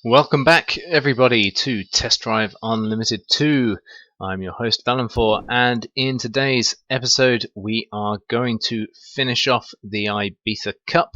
Welcome back, everybody, to Test Drive Unlimited 2. I'm your host, Valenfor, and in today's episode, we are going to finish off the Ibiza Cup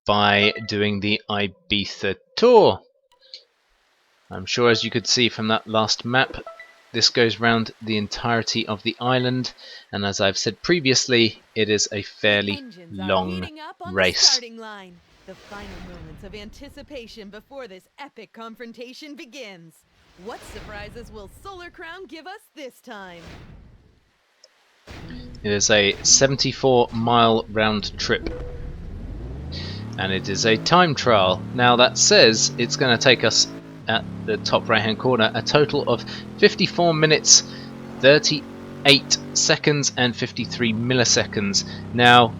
by doing the Ibiza Tour. I'm sure, as you could see from that last map, this goes round the entirety of the island, and as I've said previously, it is a fairly long race. The final moments of anticipation before this epic confrontation begins. What surprises will Solar Crown give us this time? It is a 74-mile round trip, and it is a time trial. Now that says it's going to take us, at the top right hand corner, a total of 54 minutes 38 seconds and 53 milliseconds. Now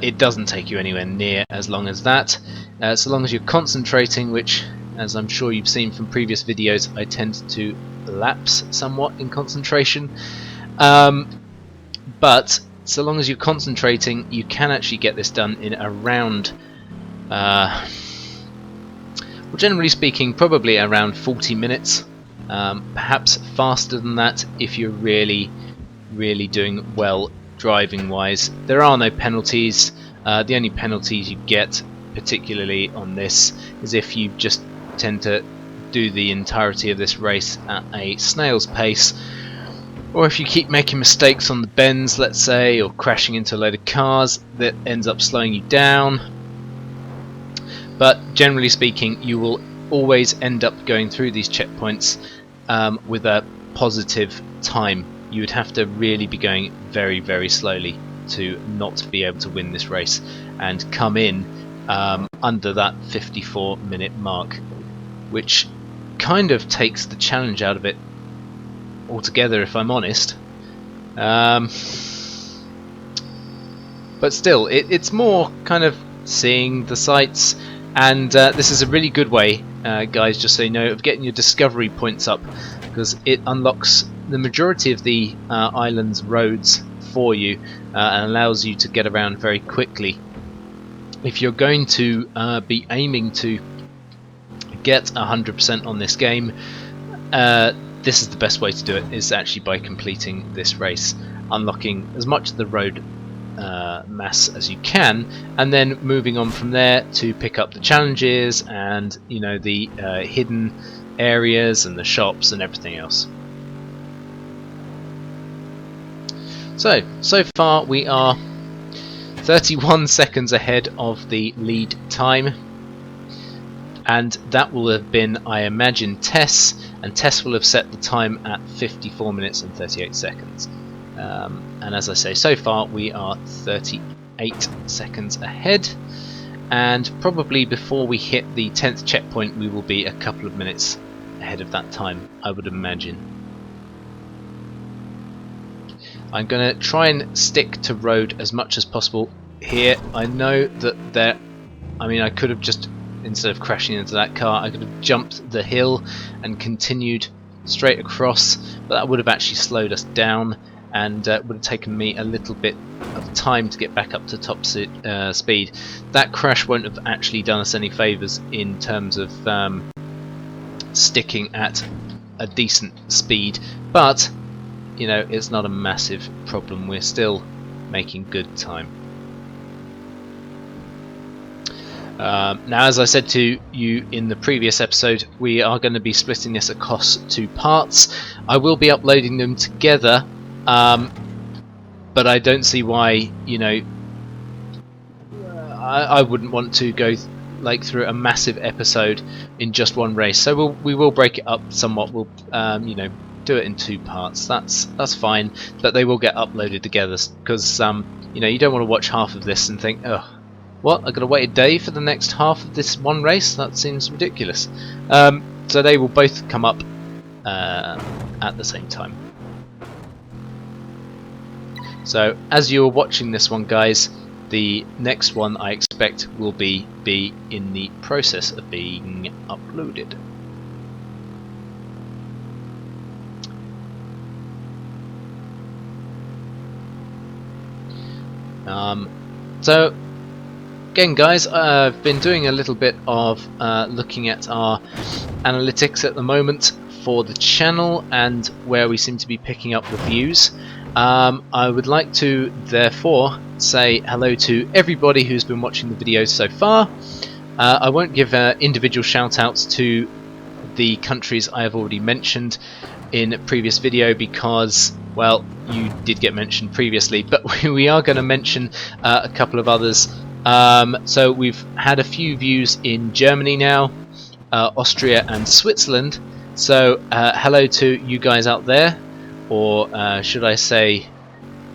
it doesn't take you anywhere near as long as that, so long as you're concentrating, which, as I'm sure you've seen from previous videos, I tend to lapse somewhat in concentration, but so long as you're concentrating, you can actually get this done in around, well, generally speaking, probably around 40 minutes, perhaps faster than that if you're really doing well driving wise. There are no penalties. The only penalties you get, particularly on this, is if you just tend to do the entirety of this race at a snail's pace, or if you keep making mistakes on the bends, let's say, or crashing into a load of cars, that ends up slowing you down. But generally speaking, you will always end up going through these checkpoints with a positive time. You would have to really be going very, very slowly to not be able to win this race and come in under that 54-minute mark, which kind of takes the challenge out of it altogether, if I'm honest. But still, it's more kind of seeing the sights, and this is a really good way, guys, just so you know, of getting your discovery points up, because it unlocks the majority of the island's roads for you and allows you to get around very quickly. If you're going to be aiming to get 100% on this game, this is the best way to do it, is actually by completing this race, unlocking as much of the road mass as you can, and then moving on from there to pick up the challenges and, you know, the hidden areas and the shops and everything else. So far we are 31 seconds ahead of the lead time, and that will have been, I imagine, Tess, and Tess will have set the time at 54 minutes and 38 seconds. And as I say, so far we are 38 seconds ahead, and probably before we hit the 10th checkpoint we will be a couple of minutes ahead of that time, I would imagine. I'm going to try and stick to road as much as possible here. I know that I could have just, instead of crashing into that car, I could have jumped the hill and continued straight across, but that would have actually slowed us down, and would have taken me a little bit of time to get back up to top speed. That crash won't have actually done us any favours in terms of sticking at a decent speed, but you know, it's not a massive problem. We're still making good time. Now, as I said to you in the previous episode, we are going to be splitting this across 2 parts. I will be uploading them together, but I don't see why, you know, I wouldn't want to go like through a massive episode in just one race. So we will break it up somewhat. We'll you know, do it in 2 parts. That's fine, but they will get uploaded together, because you know, you don't want to watch half of this and think, oh, what, I've got to wait a day for the next half of this one race? That seems ridiculous. So they will both come up at the same time. So as you're watching this one, guys, the next one I expect will be in the process of being uploaded. So Again, guys, I've been doing a little bit of looking at our analytics at the moment for the channel and where we seem to be picking up the views. I would like to therefore say hello to everybody who's been watching the videos so far. I won't give individual shout outs to the countries I have already mentioned in a previous video because, well, you did get mentioned previously, but we are going to mention a couple of others. So we've had a few views in Germany now, Austria and Switzerland. So hello to you guys out there, or should I say,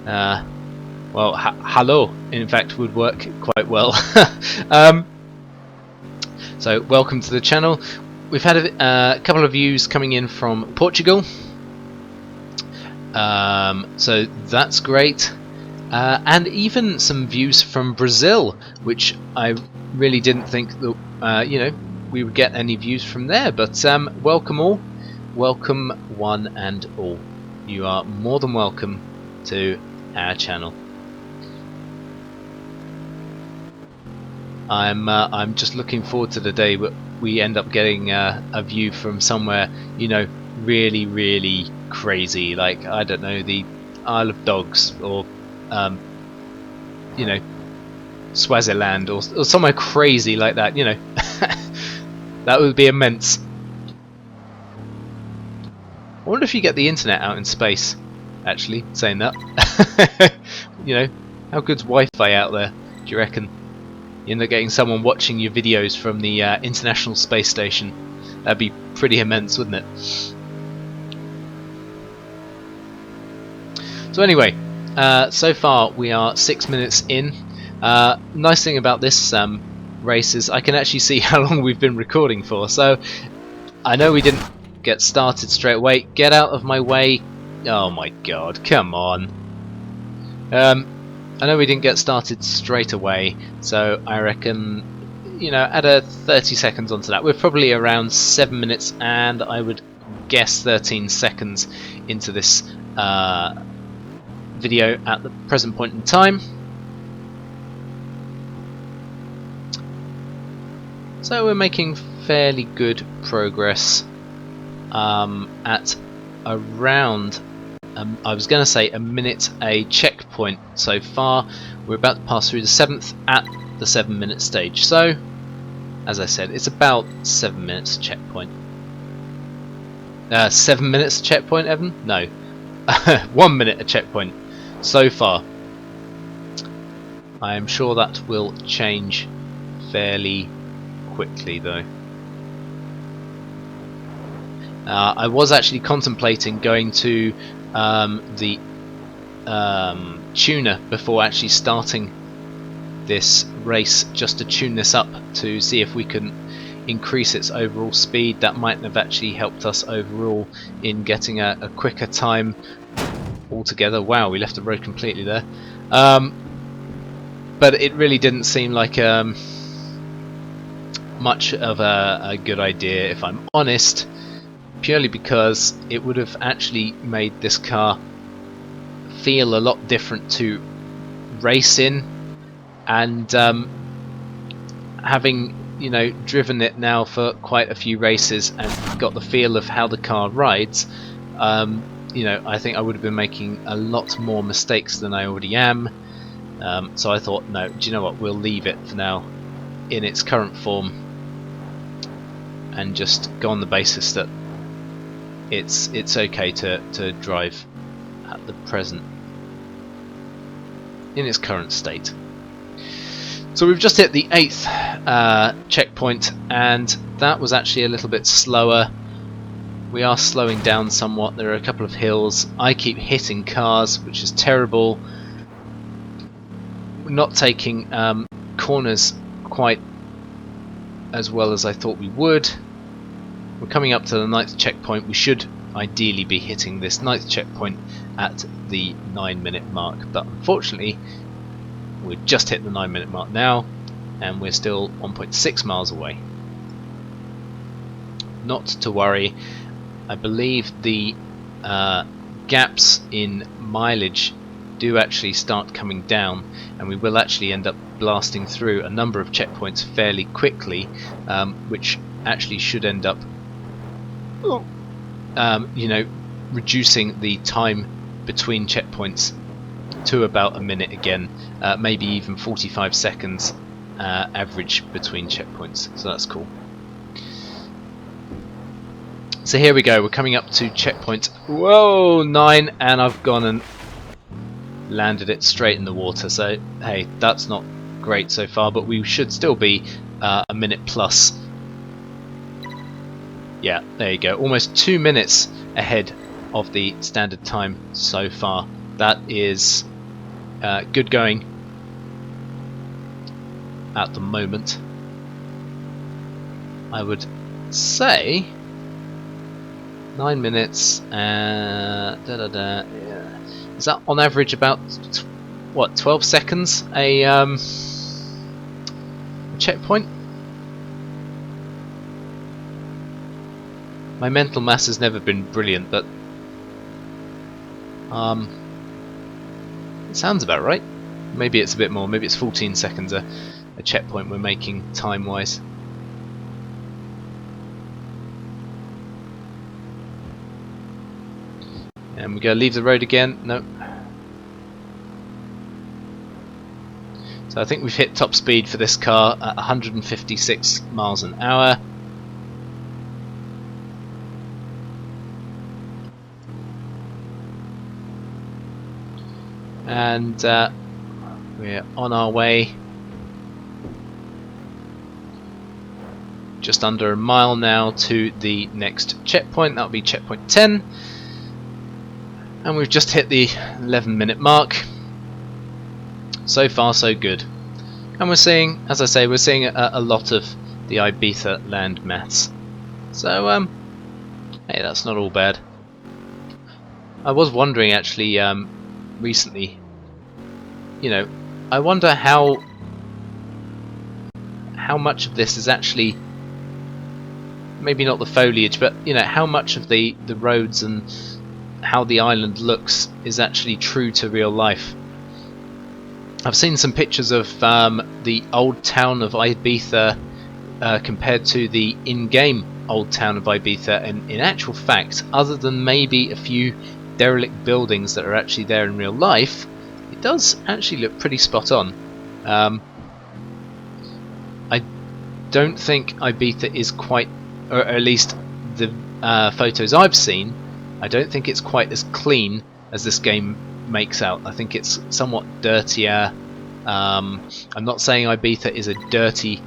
well, hello, in fact, would work quite well. So welcome to the channel. We've had a couple of views coming in from Portugal, so that's great. And even some views from Brazil, which I really didn't think that you know, we would get any views from there. But welcome all, welcome one and all. You are more than welcome to our channel. I'm just looking forward to the day we end up getting a view from somewhere, you know, really crazy, like, I don't know, the Isle of Dogs, or you know, Swaziland, or somewhere crazy like that, you know. That would be immense. I wonder if you get the internet out in space, actually, saying that. You know, how good's Wi-Fi out there, do you reckon? You end up getting someone watching your videos from the International Space Station. That'd be pretty immense, wouldn't it? So anyway, so far we are 6 minutes in. Nice thing about this race is I can actually see how long we've been recording for. So I know we didn't get started straight away. Get out of my way. Oh my god, come on. I know we didn't get started straight away, so I reckon, you know, add a 30 seconds onto that. We're probably around 7 minutes and I would guess 13 seconds into this video at the present point in time. So we're making fairly good progress at around I was going to say a minute a checkpoint so far. We're about to pass through the 7th at the 7 minute stage. So, as I said, it's about 7 minutes checkpoint. 7 minutes checkpoint, Evan? No. 1 minute a checkpoint so far. I am sure that will change fairly quickly though. I was actually contemplating going to the tuner before actually starting this race, just to tune this up to see if we can increase its overall speed. That might have actually helped us overall in getting a quicker time altogether. Wow, we left the road completely there. But it really didn't seem like much of a good idea, if I'm honest. Purely because it would have actually made this car feel a lot different to race in, and having, you know, driven it now for quite a few races and got the feel of how the car rides, you know, I think I would have been making a lot more mistakes than I already am. So I thought, no, do you know what, we'll leave it for now in its current form and just go on the basis that it's okay to drive at the present in its current state. So we've just hit the 8th checkpoint, and that was actually a little bit slower. We are slowing down somewhat. There are a couple of hills. I keep hitting cars, which is terrible. We're not taking corners quite as well as I thought we would. We're coming up to the 9th checkpoint. We should ideally be hitting this 9th checkpoint at the 9 minute mark, but unfortunately we've just hit the 9 minute mark now and we're still 1.6 miles away. Not to worry, I believe the gaps in mileage do actually start coming down, and we will actually end up blasting through a number of checkpoints fairly quickly, which actually should end up, you know, reducing the time between checkpoints to about a minute again, maybe even 45 seconds average between checkpoints, so that's cool. So here we go, we're coming up to checkpoint 9, and I've gone and landed it straight in the water, so hey, that's not great so far, but we should still be a minute plus. Yeah, there you go, almost 2 minutes ahead of the standard time so far. That is good going at the moment. I would say 9 minutes. Yeah. Is that on average about what, 12 seconds a checkpoint? My mental mass has never been brilliant, but it sounds about right. Maybe it's a bit more. Maybe it's 14 seconds a checkpoint we're making time-wise. And we go leave the road again. No. So I think we've hit top speed for this car at 156 miles an hour. And we're on our way. Just under a mile now to the next checkpoint. That'll be checkpoint 10. And we've just hit the 11-minute mark. So far so good. And we're seeing, as I say, we're seeing a lot of the Ibiza land mass. So hey, that's not all bad. I was wondering actually recently, you know, I wonder how much of this is actually, maybe not the foliage, but you know, how much of the roads and how the island looks is actually true to real life. I've seen some pictures of the old town of Ibiza compared to the in-game old town of Ibiza, and in actual fact, other than maybe a few derelict buildings that are actually there in real life, it does actually look pretty spot on. I don't think Ibiza is quite, or at least the photos I've seen, I don't think it's quite as clean as this game makes out. I think it's somewhat dirtier. I'm not saying Ibiza is a dirty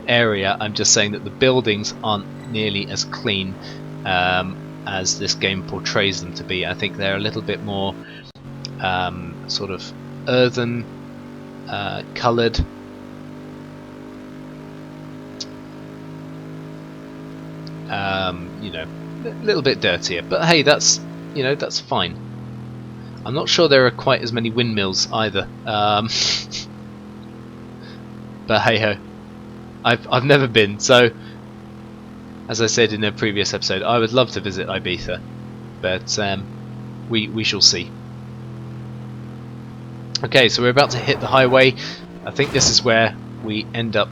area, I'm just saying that the buildings aren't nearly as clean as this game portrays them to be. I think they're a little bit more sort of earthen coloured. You know, a little bit dirtier, but hey, that's, you know, that's fine. I'm not sure there are quite as many windmills either, but hey ho, I've never been, so as I said in a previous episode, I would love to visit Ibiza, but we shall see. Okay, so we're about to hit the highway. I think this is where we end up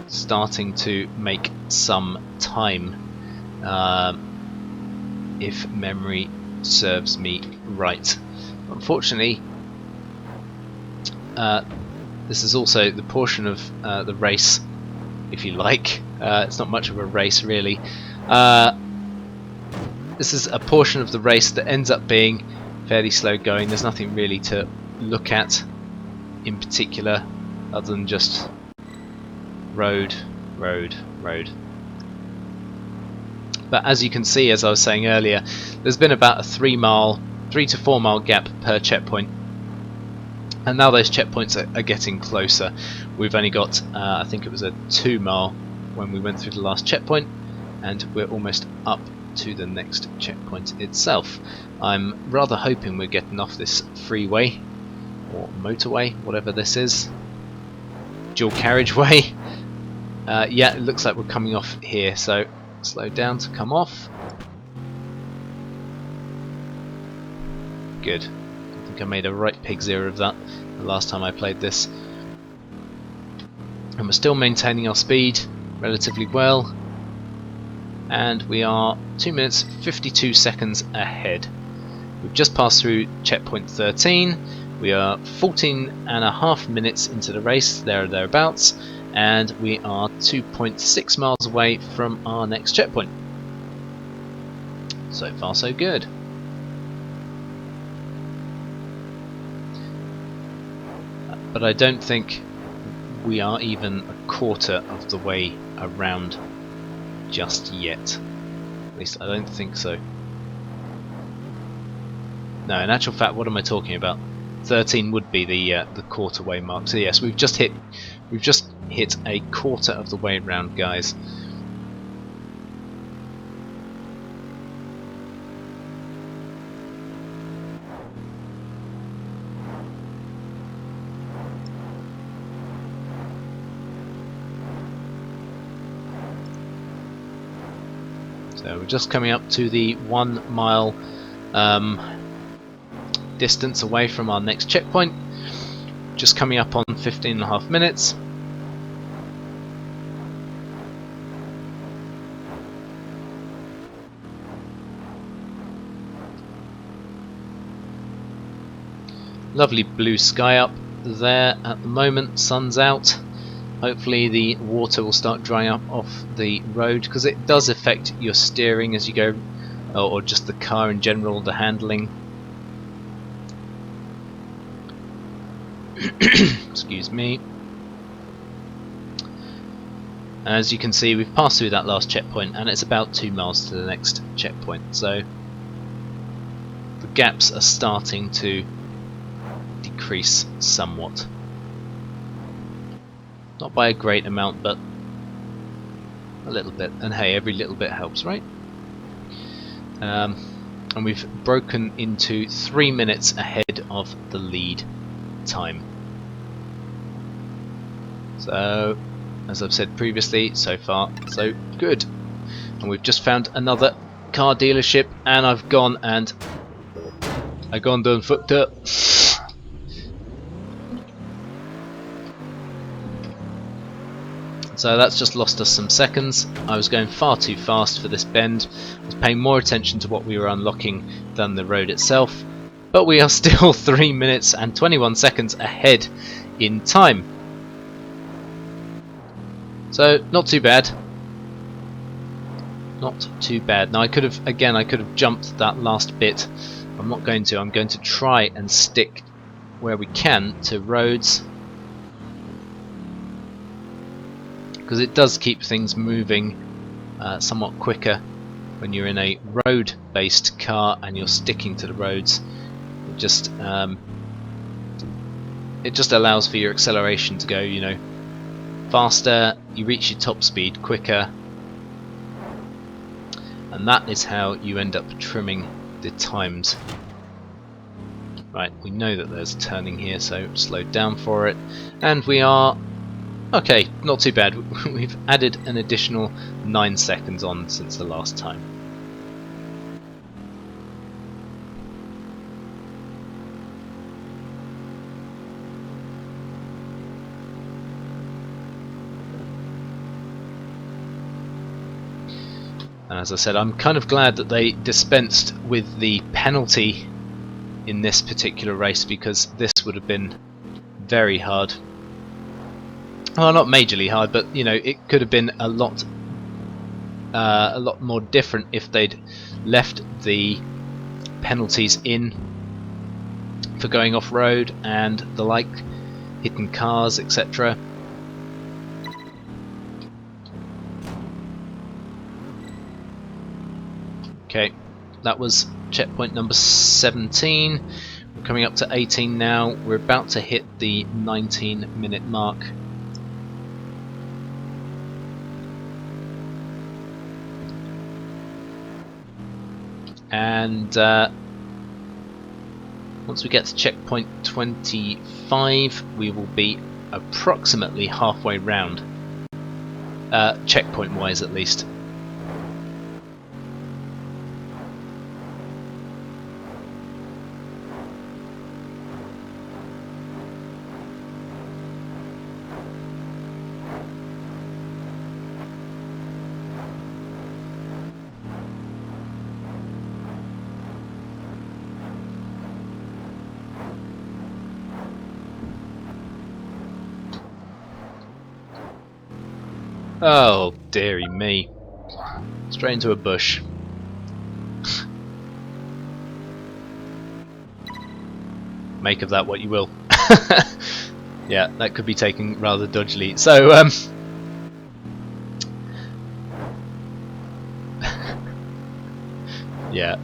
starting to make some time. If memory serves me right. Unfortunately, this is also the portion of the race, if you like. It's not much of a race really. This is a portion of the race that ends up being fairly slow going. There's nothing really to look at in particular other than just road, road, road. But as you can see, as I was saying earlier, there's been about a 3 to 4 mile gap per checkpoint, and now those checkpoints are getting closer. We've only got I think it was a 2 mile when we went through the last checkpoint, and we're almost up to the next checkpoint itself. I'm rather hoping we're getting off this freeway or motorway, whatever this is, dual carriageway. Yeah, it looks like we're coming off here, so slow down to come off. Good. I think I made a right pig's ear of that the last time I played this. And we're still maintaining our speed relatively well. And we are 2 minutes 52 seconds ahead. We've just passed through checkpoint 13. We are 14.5 minutes into the race, there or thereabouts, and we are 2.6 miles away from our next checkpoint. So far so good. But I don't think we are even a quarter of the way around just yet. At least I don't think so. No, in actual fact, what am I talking about? 13 would be the quarter way mark. So yes, we've just hit a quarter of the way around, guys. So we're just coming up to the 1 mile distance away from our next checkpoint. Just coming up on 15.5 minutes. Lovely blue sky up there at the moment, sun's out. Hopefully the water will start drying up off the road, because it does affect your steering as you go, or just the car in general, the handling. Excuse me. As you can see, we've passed through that last checkpoint and it's about 2 miles to the next checkpoint, so the gaps are starting to decrease somewhat. Not by a great amount, but a little bit, and hey, every little bit helps, right? And we've broken into 3 minutes ahead of the lead time. So, as I've said previously, so far so good. And we've just found another car dealership, and I've gone and done fucked up. So that's just lost us some seconds. I was going far too fast for this bend. I was paying more attention to what we were unlocking than the road itself. But we are still 3 minutes and 21 seconds ahead in time. So not too bad. Not too bad. Now I could have jumped that last bit. I'm not going to. I'm going to try and stick where we can to roads, because it does keep things moving somewhat quicker when you're in a road-based car and you're sticking to the roads. It just allows for your acceleration to go, you know, faster. You reach your top speed quicker, and that is how you end up trimming the times. Right, we know that there's a turning here, so slow down for it, and we are okay, not too bad. We've added an additional 9 seconds on since the last time. And as I said, I'm kind of glad that they dispensed with the penalty in this particular race, because this would have been very hard. Well, not majorly hard, but you know, it could have been a lot more different if they'd left the penalties in for going off road and the like, hitting cars, etc. Okay, that was checkpoint number 17. We're coming up to 18 now. We're about to hit the 19-minute mark. And once we get to checkpoint 25, we will be approximately halfway round, checkpoint wise at least. Oh, dearie me. Straight into a bush. Make of that what you will. Yeah, that could be taken rather dodgily. So, yeah,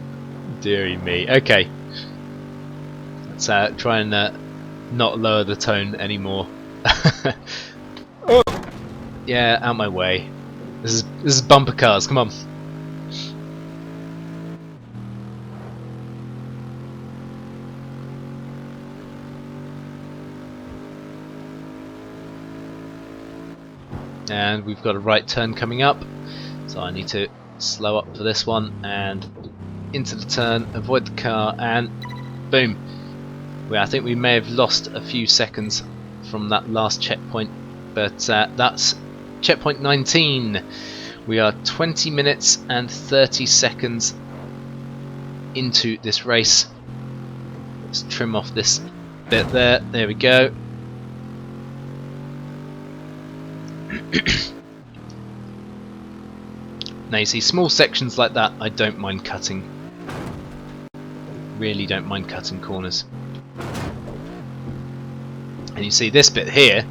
dearie me. Okay, let's try and not lower the tone anymore. Oh, yeah, out my way. This is bumper cars. Come on. And we've got a right turn coming up, so I need to slow up for this one and into the turn, avoid the car, and boom. Well, I think we may have lost a few seconds from that last checkpoint, but that's checkpoint 19. We are 20 minutes and 30 seconds into this race. Let's trim off this bit there. There we go. Now you see small sections like that, I don't mind cutting. Really don't mind cutting corners. And you see this bit here,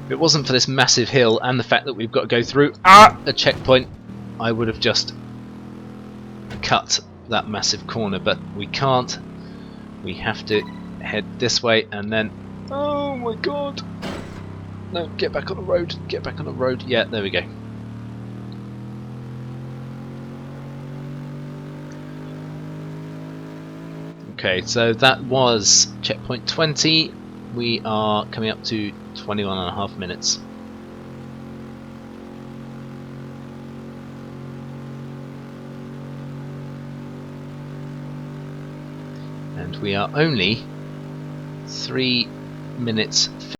if it wasn't for this massive hill and the fact that we've got to go through a checkpoint, I would have just cut that massive corner, but we can't. We have to head this way and then... Oh my god! No, get back on the road, get back on the road. Yeah, there we go. Okay, so that was checkpoint 20. We are coming up to 21.5 minutes. And we are only 3 minutes